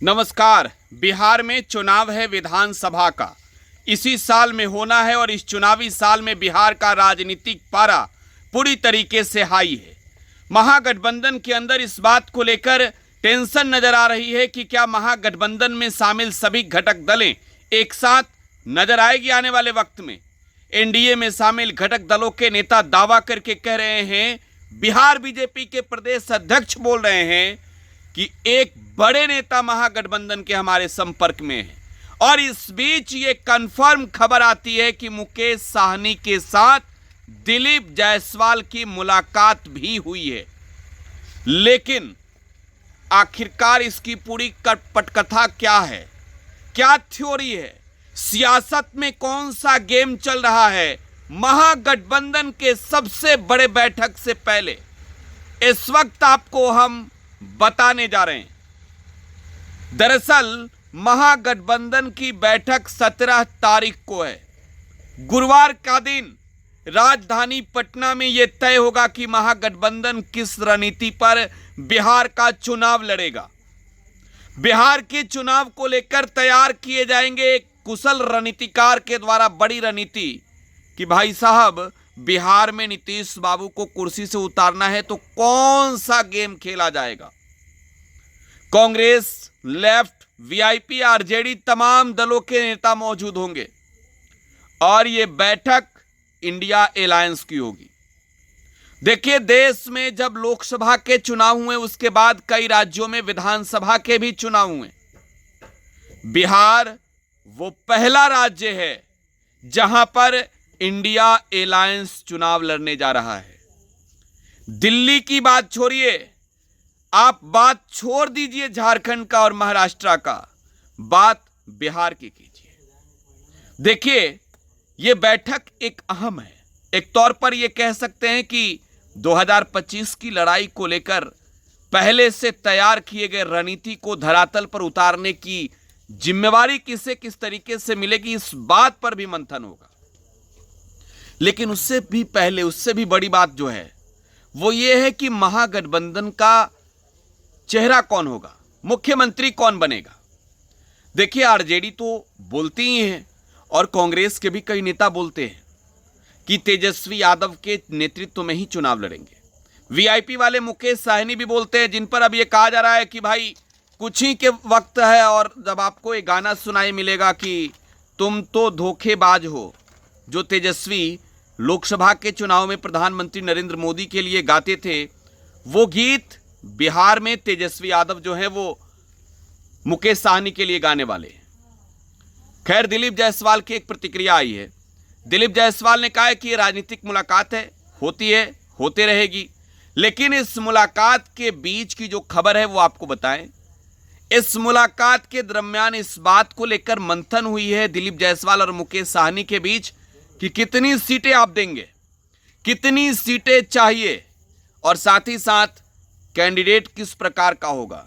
नमस्कार। बिहार में चुनाव है विधानसभा का। इसी साल में होना है और इस चुनावी साल में बिहार का राजनीतिक पारा पूरी तरीके से हाई है। महागठबंधन के अंदर इस बात को लेकर टेंशन नजर आ रही है कि क्या महागठबंधन में शामिल सभी घटक दलें एक साथ नजर आएगी आने वाले वक्त में। एनडीए में शामिल घटक दलों के नेता दावा करके कह रहे हैं, बिहार बीजेपी के प्रदेश अध्यक्ष बोल रहे हैं कि एक बड़े नेता महागठबंधन के हमारे संपर्क में है। और इस बीच ये कंफर्म खबर आती है कि मुकेश साहनी के साथ दिलीप जायसवाल की मुलाकात भी हुई है। लेकिन आखिरकार इसकी पूरी पटकथा क्या है, क्या थ्योरी है, सियासत में कौन सा गेम चल रहा है, महागठबंधन के सबसे बड़े बैठक से पहले इस वक्त आपको हम बताने जा रहे हैं। दरअसल महागठबंधन की बैठक 17 तारीख को है, गुरुवार का दिन। राजधानी पटना में यह तय होगा कि महागठबंधन किस रणनीति पर बिहार का चुनाव लड़ेगा। बिहार के चुनाव को लेकर तैयार किए जाएंगे एक कुशल रणनीतिकार के द्वारा बड़ी रणनीति कि भाई साहब, बिहार में नीतीश बाबू को कुर्सी से उतारना है तो कौन सा गेम खेला जाएगा। कांग्रेस, लेफ्ट, वीआईपी, आरजेडी तमाम दलों के नेता मौजूद होंगे और यह बैठक इंडिया अलायंस की होगी। देखिए, देश में जब लोकसभा के चुनाव हुए उसके बाद कई राज्यों में विधानसभा के भी चुनाव हुए। बिहार वो पहला राज्य है जहां पर इंडिया अलायंस चुनाव लड़ने जा रहा है। दिल्ली की बात छोड़िए, आप बात छोड़ दीजिए झारखंड का और महाराष्ट्र का, बात बिहार की कीजिए। देखिए, यह बैठक एक अहम है। एक तौर पर यह कह सकते हैं कि 2025 की लड़ाई को लेकर पहले से तैयार किए गए रणनीति को धरातल पर उतारने की जिम्मेवारी किसे किस तरीके से मिलेगी, इस बात पर भी मंथन होगा। लेकिन उससे भी पहले, उससे भी बड़ी बात जो है वो ये है कि महागठबंधन का चेहरा कौन होगा, मुख्यमंत्री कौन बनेगा। देखिए, आरजेडी तो बोलती ही है और कांग्रेस के भी कई नेता बोलते हैं कि तेजस्वी यादव के नेतृत्व में ही चुनाव लड़ेंगे। वीआईपी वाले मुकेश साहनी भी बोलते हैं, जिन पर अब यह कहा जा रहा है कि भाई कुछ ही के वक्त है और जब आपको एक गाना सुनाई मिलेगा कि तुम तो धोखेबाज हो, जो तेजस्वी लोकसभा के चुनाव में प्रधानमंत्री नरेंद्र मोदी के लिए गाते थे, वो गीत बिहार में तेजस्वी यादव जो है वो मुकेश साहनी के लिए गाने वाले हैं। खैर, दिलीप जायसवाल की एक प्रतिक्रिया आई है। दिलीप जायसवाल ने कहा है कि ये राजनीतिक मुलाकात है, होती है, होते रहेगी, लेकिन इस मुलाकात के बीच की जो खबर है वो आपको बताएं। इस मुलाकात के दरमियान इस बात को लेकर मंथन हुई है दिलीप जायसवाल और मुकेश साहनी के बीच कि कितनी सीटें आप देंगे, कितनी सीटें चाहिए और साथ ही साथ कैंडिडेट किस प्रकार का होगा।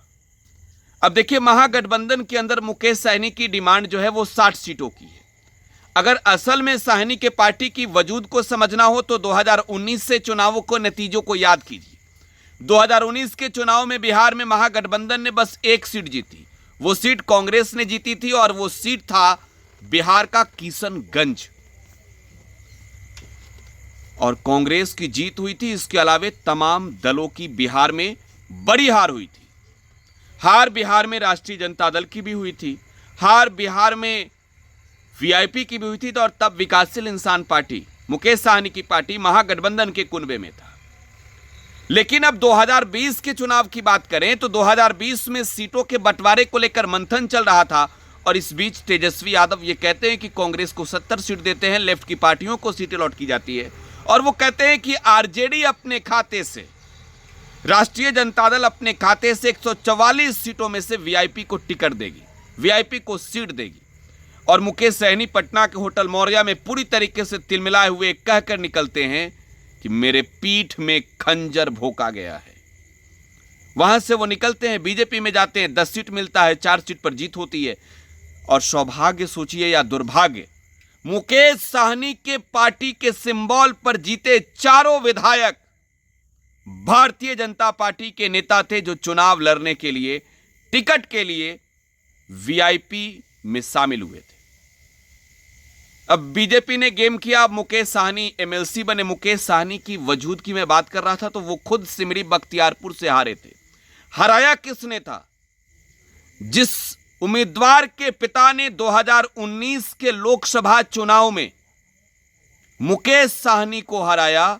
अब देखिए, महागठबंधन के अंदर मुकेश साहनी की डिमांड जो है वो 60 सीटों की है। अगर असल में साहनी के पार्टी की वजूद को समझना हो तो 2019 से चुनावों को नतीजों को याद कीजिए। 2019 के चुनाव में बिहार में महागठबंधन ने बस एक सीट जीती। वो सीट कांग्रेस ने जीती थी और वो सीट था बिहार का किशनगंज, और कांग्रेस की जीत हुई थी। इसके अलावे तमाम दलों की बिहार में बड़ी हार हुई थी। हार बिहार में राष्ट्रीय जनता दल की भी हुई थी, हार बिहार में वीआईपी की भी हुई थी, तो और तब विकासशील इंसान पार्टी, मुकेश साहनी की पार्टी, महागठबंधन के कुनबे में था। लेकिन अब 2020 के चुनाव की बात करें तो 2020 में सीटों के बंटवारे को लेकर मंथन चल रहा था और इस बीच तेजस्वी यादव ये कहते हैं कि कांग्रेस को 70 सीट देते हैं, लेफ्ट की पार्टियों को सीटें लौट की जाती है, और वो कहते हैं कि आरजेडी अपने खाते से, राष्ट्रीय जनता दल अपने खाते से 144 सीटों में से वीआईपी को टिकट देगी, वीआईपी को सीट देगी। और मुकेश साहनी पटना के होटल मौर्या में पूरी तरीके से तिलमिलाए हुए कहकर निकलते हैं कि मेरे पीठ में खंजर भोंका गया है। वहां से वो निकलते हैं, बीजेपी में जाते हैं, 10 सीट मिलता है, 4 सीट पर जीत होती है। और सौभाग्य सोचिए या दुर्भाग्य, मुकेश साहनी के पार्टी के सिंबल पर जीते चारों विधायक भारतीय जनता पार्टी के नेता थे, जो चुनाव लड़ने के लिए, टिकट के लिए वीआईपी में शामिल हुए थे। अब बीजेपी ने गेम किया। मुकेश साहनी एमएलसी बने। मुकेश साहनी की वजूद की मैं बात कर रहा था तो वो खुद सिमरी बख्तियारपुर से हारे थे। हराया किसने था? जिस उम्मीदवार के पिता ने 2019 के लोकसभा चुनाव में मुकेश साहनी को हराया,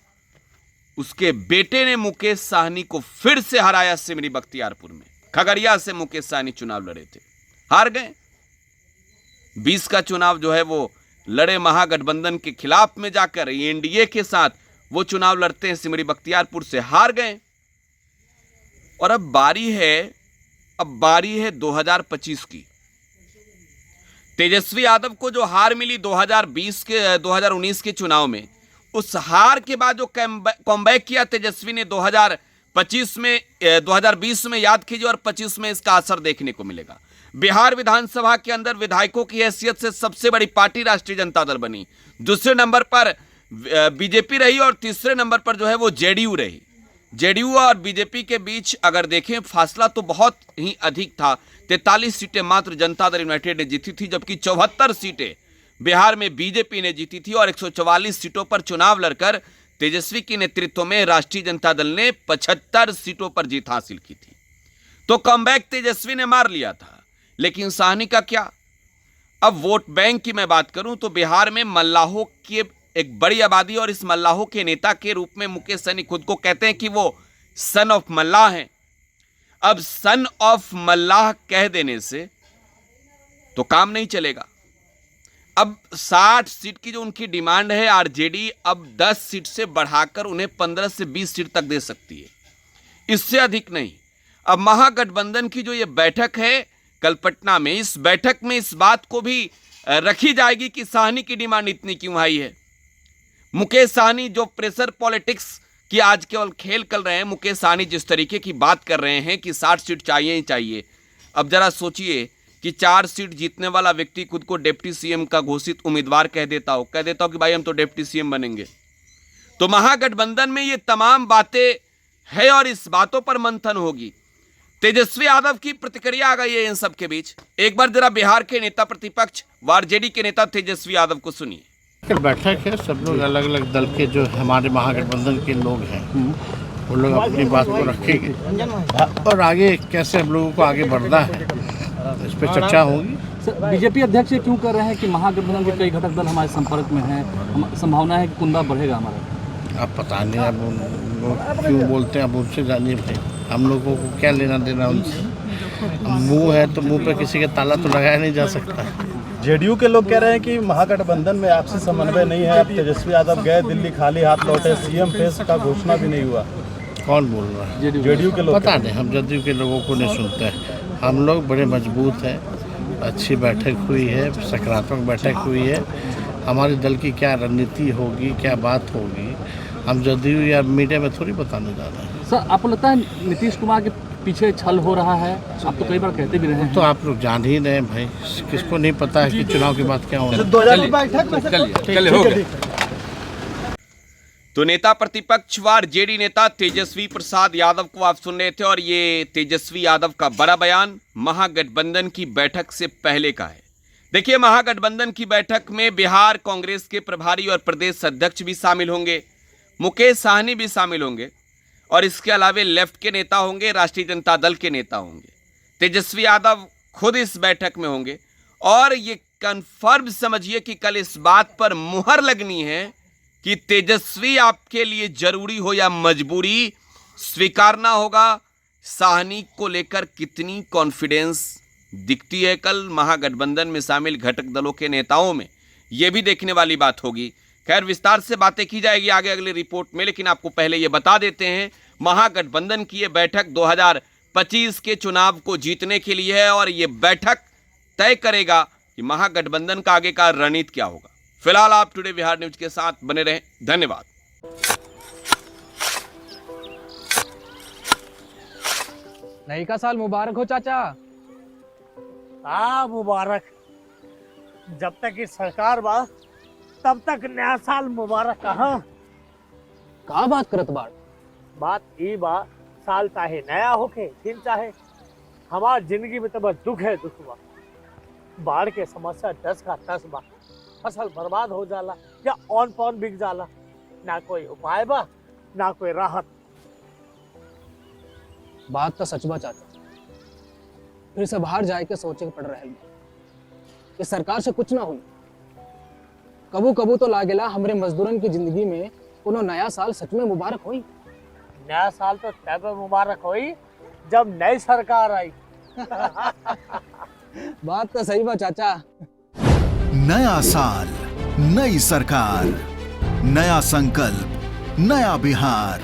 उसके बेटे ने मुकेश साहनी को फिर से हराया सिमरी बख्तियारपुर में। खगड़िया से मुकेश साहनी चुनाव लड़े थे, हार गए। 20 का चुनाव जो है वो लड़े महागठबंधन के खिलाफ में जाकर, एनडीए के साथ वो चुनाव लड़ते हैं, सिमरी बख्तियारपुर से हार गए। और अब बारी है 2025 की। तेजस्वी यादव को जो हार मिली 2019 के चुनाव में, उस हार के बाद जो कमबैक किया तेजस्वी ने 2020 में, याद कीजिए, और 25 में इसका असर देखने को मिलेगा। बिहार विधानसभा के अंदर विधायकों की हैसियत से सबसे बड़ी पार्टी राष्ट्रीय जनता दल बनी। दूसरे नंबर पर बीजेपी रही और तीसरे नंबर पर जो है वो जेडीयू रही। जेडीयू और बीजेपी के बीच अगर देखें फासला तो बहुत ही अधिक था। 43 सीटें मात्र जनता दल यूनाइटेड ने जीती थी, जबकि 74 सीटें बिहार में बीजेपी ने जीती थी और 144 सीटों पर चुनाव लड़कर तेजस्वी के नेतृत्व में राष्ट्रीय जनता दल ने 75 सीटों पर जीत हासिल की थी। तो कमबैक तेजस्वी ने मार लिया था, लेकिन साहनी का क्या? अब वोट बैंक की मैं बात करूं तो बिहार में मल्लाहों की एक बड़ी आबादी, और इस मल्लाहों के नेता के रूप में मुकेश सहनी खुद को कहते हैं कि वो सन ऑफ मल्लाह हैं। अब सन ऑफ मल्लाह कह देने से तो काम नहीं चलेगा। अब 60 सीट की जो उनकी डिमांड है, आरजेडी अब 10 सीट से बढ़ाकर उन्हें 15 से 20 सीट तक दे सकती है, इससे अधिक नहीं। अब महागठबंधन की जो ये बैठक है कल पटना में, इस बैठक में इस बात को भी रखी जाएगी कि साहनी की डिमांड इतनी क्यों हाई है। मुकेश साहनी जो प्रेशर पॉलिटिक्स की आज केवल खेल कर रहे हैं, मुकेश साहनी जिस तरीके की बात कर रहे हैं कि 60 सीट चाहिए ही चाहिए। अब जरा सोचिए कि 4 सीट जीतने वाला व्यक्ति खुद को डिप्टी सीएम का घोषित उम्मीदवार कह देता हो कि भाई हम तो डिप्टी सीएम बनेंगे। तो महागठबंधन में ये तमाम बातें है और इस बातों पर मंथन होगी। तेजस्वी यादव की प्रतिक्रिया आ गई है इन सब के बीच। एक बार जरा बिहार के नेता प्रतिपक्ष आरजेडी के नेता तेजस्वी यादव को सुनिए। बैठक है, सब लोग अलग अलग दल के जो हमारे महागठबंधन के लोग हैं वो लोग अपनी बात को रखेंगे और आगे कैसे हम लोगों को आगे बढ़ना है इस पर चर्चा होगी। बीजेपी अध्यक्ष क्यों कर रहे हैं कि महागठबंधन के कई घटक दल हमारे संपर्क में हैं, संभावना है कि कुंदा बढ़ेगा हमारा? अब पता नहीं, अब लोग क्यों बोलते हैं, अब उनसे जानिए भाई, हम लोगों को क्या लेना देना उनसे। मुंह है तो मुंह पे किसी के ताला तो लगाया नहीं जा सकता। जेडीयू के लोग कह रहे हैं कि महागठबंधन में आपसी समन्वय नहीं है। अब तेजस्वी यादव गए दिल्ली, खाली हाथ लौटे, सीएम फेस का घोषणा भी नहीं हुआ। कौन बोल रहा है? जेडीयू के लोग। पता नहीं, हम जदयू के लोगों को नहीं सुनते हैं। हम लोग बड़े मजबूत हैं, अच्छी बैठक हुई है, सकारात्मक बैठक हुई है। हमारे दल की क्या रणनीति होगी, क्या बात होगी, हम जदयू या मीडिया में थोड़ी बताने जा रहे हैं। सर, आपको लगता है नीतीश कुमार के पीछे छल हो रहा है? आप तो कई बार कहते भी रहे हैं। तो आप लोग जान ही रहे हैं भाई, किसको नहीं पता है कि चुनाव के बाद क्या होना। तो नेता प्रतिपक्ष व आरजेडी नेता तेजस्वी प्रसाद यादव को आप सुन रहे थे, और ये तेजस्वी यादव का बड़ा बयान महागठबंधन की बैठक से पहले का है। देखिए, महागठबंधन की बैठक में बिहार कांग्रेस के प्रभारी और प्रदेश अध्यक्ष भी शामिल होंगे, मुकेश साहनी भी शामिल होंगे, और इसके अलावे लेफ्ट के नेता होंगे, राष्ट्रीय जनता दल के नेता होंगे। तेजस्वी यादव खुद इस बैठक में होंगे और ये कंफर्म समझिए कि कल इस बात पर मुहर लगनी है कि तेजस्वी आपके लिए जरूरी हो या मजबूरी, स्वीकारना होगा साहनी को लेकर कितनी कॉन्फिडेंस दिखती है कल महागठबंधन में शामिल घटक दलों के नेताओं में। यह भी देखने वाली बात होगी। खैर, विस्तार से बातें की जाएगी आगे अगली रिपोर्ट में, लेकिन आपको पहले ये बता देते हैं महागठबंधन की ये बैठक 2025 के चुनाव को जीतने के लिए है और ये बैठक तय करेगा कि महागठबंधन का आगे का रणनीति क्या होगा। फिलहाल आप टुडे बिहार न्यूज के साथ बने रहें। धन्यवाद। नई का साल मुबारक हो चाचा। हाँ, मुबारक। जब तक की सरकार बा तब तक नया साल मुबारक। का बात करत बात ई बा, साल चाहे नया होके फिर चाहे हमार जिंदगी में तो बस दुख है, दुख बा। बाढ़ के समस्या 10 का 10 बा। फसल बर्बाद हो जाला या ऑन पॉन बिक जाला, ना कोई उपाय बा ना कोई राहत। बात तो सच बा चाचा, फिर से बाहर जाए के सोचे के पड़ रहा है कि सरकार से कुछ ना हुई। कबू कबू तो लागेला हमरे मजदूरन की जिंदगी में कोनो नया साल सच में मुबारक हुई। नया साल तो तब मुबारक हुई जब नई सरकार आई। बात तो सही बा चाचा। नया साल, नई सरकार, नया संकल्प, नया बिहार।